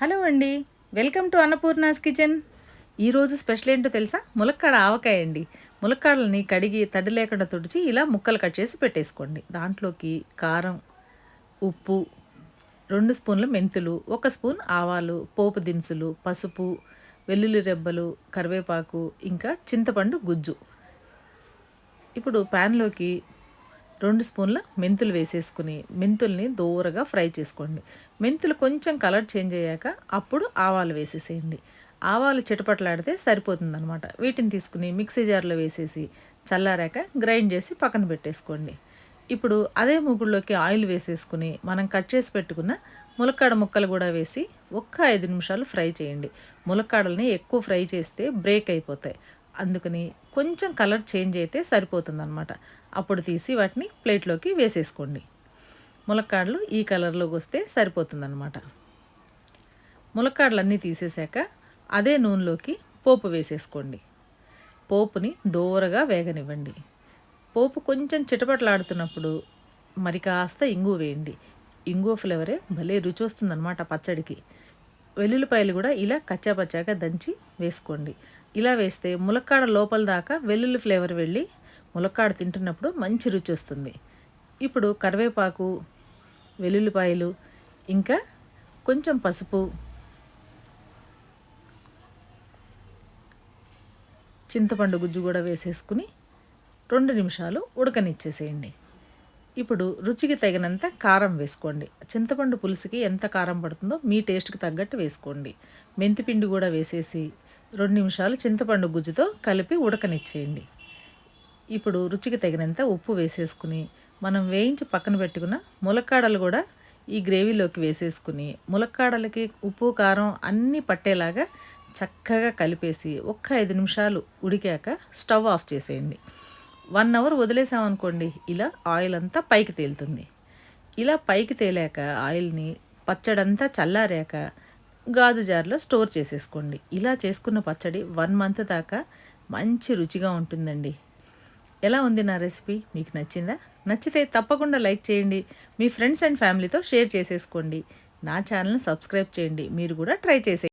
Hello అండి, welcome to Annapurna's kitchen. ఈరోజు special ఏంటో తెలుసా? ములక్కాడ ఆవకాయ అండి. ములక్కాడలని కడిగి తడి లేకుండా తుడిచి ఇలా ముక్కలు కట్ చేసి పెట్టేసుకోండి. దాంట్లోకి కారం, ఉప్పు, 2 స్పూన్ల మెంతులు, 1 స్పూన్ ఆవాలు, పోపు దినుసులు, పసుపు, వెల్లుల్లి రెబ్బలు, కరివేపాకు, ఇంకా చింతపండు గుజ్జు. ఇప్పుడు ప్యాన్లోకి 2 స్పూన్ల మెంతులు వేసేసుకుని మెంతుల్ని దోరగా ఫ్రై చేసుకోండి. మెంతులు కొంచెం కలర్ చేంజ్ అయ్యాక అప్పుడు ఆవాలు వేసేసేయండి. ఆవాలు చిటపట్లాడితే సరిపోతుందనమాట. వీటిని తీసుకుని మిక్సీ జార్లో వేసేసి చల్లారాక గ్రైండ్ చేసి పక్కన పెట్టేసుకోండి. ఇప్పుడు అదే మూకుడులోకి ఆయిల్ వేసేసుకుని మనం కట్ చేసి పెట్టుకున్న ములక్కాడ ముక్కలు కూడా వేసి ఒక్క 5 నిమిషాలు ఫ్రై చేయండి. ములక్కాడల్ని ఎక్కువ ఫ్రై చేస్తే బ్రేక్ అయిపోతాయి. అందుకని కొంచెం కలర్ చేంజ్ అయితే సరిపోతుందన్నమాట. అప్పుడు తీసి వాటిని ప్లేట్లోకి వేసేసుకోండి. ములక్కాడలు ఈ కలర్లోకి వస్తే సరిపోతుందన్నమాట. ములక్కాడలన్నీ తీసేసాక అదే నూనెలోకి పోపు వేసేసుకోండి. పోపుని దోరగా వేగనివ్వండి. పోపు కొంచెం చిటపటలాడుతున్నప్పుడు మరి కాస్త ఇంగువ వేయండి. ఇంగువ ఫ్లేవరే భలే రుచి వస్తుందన్నమాట పచ్చడికి. వెల్లుల్లిపాయలు కూడా ఇలా కచ్చాపచ్చాగా దంచి వేసుకోండి. ఇలా వేస్తే ములక్కాడ లోపల దాకా వెల్లుల్లి ఫ్లేవర్ వెళ్ళి ములక్కాడ తింటున్నప్పుడు మంచి రుచి వస్తుంది. ఇప్పుడు కరివేపాకు, వెల్లుల్లిపాయలు, ఇంకా కొంచెం పసుపు, చింతపండు గుజ్జు కూడా వేసేసుకుని 2 నిమిషాలు ఉడకనిచ్చేసేయండి. ఇప్పుడు రుచికి తగినంత కారం వేసుకోండి. చింతపండు పులుసుకి ఎంత కారం పడుతుందో మీ టేస్ట్కి తగ్గట్టు వేసుకోండి. మెంతిపిండి కూడా వేసేసి 2 నిమిషాలు చింతపండు గుజ్జుతో కలిపి ఉడకనిచ్చేయండి. ఇప్పుడు రుచికి తగినంత ఉప్పు వేసేసుకుని మనం వేయించి పక్కన పెట్టుకున్న ములక్కాడలు కూడా ఈ గ్రేవీలోకి వేసేసుకుని ములక్కాడలకి ఉప్పు కారం అన్నీ పట్టేలాగా చక్కగా కలిపేసి ఒక్క 5 నిమిషాలు ఉడికాక స్టవ్ ఆఫ్ చేసేయండి. 1 అవర్ వదిలేసామనుకోండి, ఇలా ఆయిల్ అంతా పైకి తేలుతుంది. ఇలా పైకి తేలాక ఆయిల్ని పచ్చడంతా చల్లారాక గాజు జార్లో స్టోర్ చేసేసుకోండి. ఇలా చేసుకున్న పచ్చడి 1 మంత్ దాకా మంచి రుచిగా ఉంటుందండి. ఎలా ఉంది నా రెసిపీ? మీకు నచ్చిందా? నచ్చితే తప్పకుండా లైక్ చేయండి. మీ ఫ్రెండ్స్ అండ్ ఫ్యామిలీతో షేర్ చేసేసుకోండి. నా ఛానల్ని సబ్స్క్రైబ్ చేయండి. మీరు కూడా ట్రై చేసేయండి.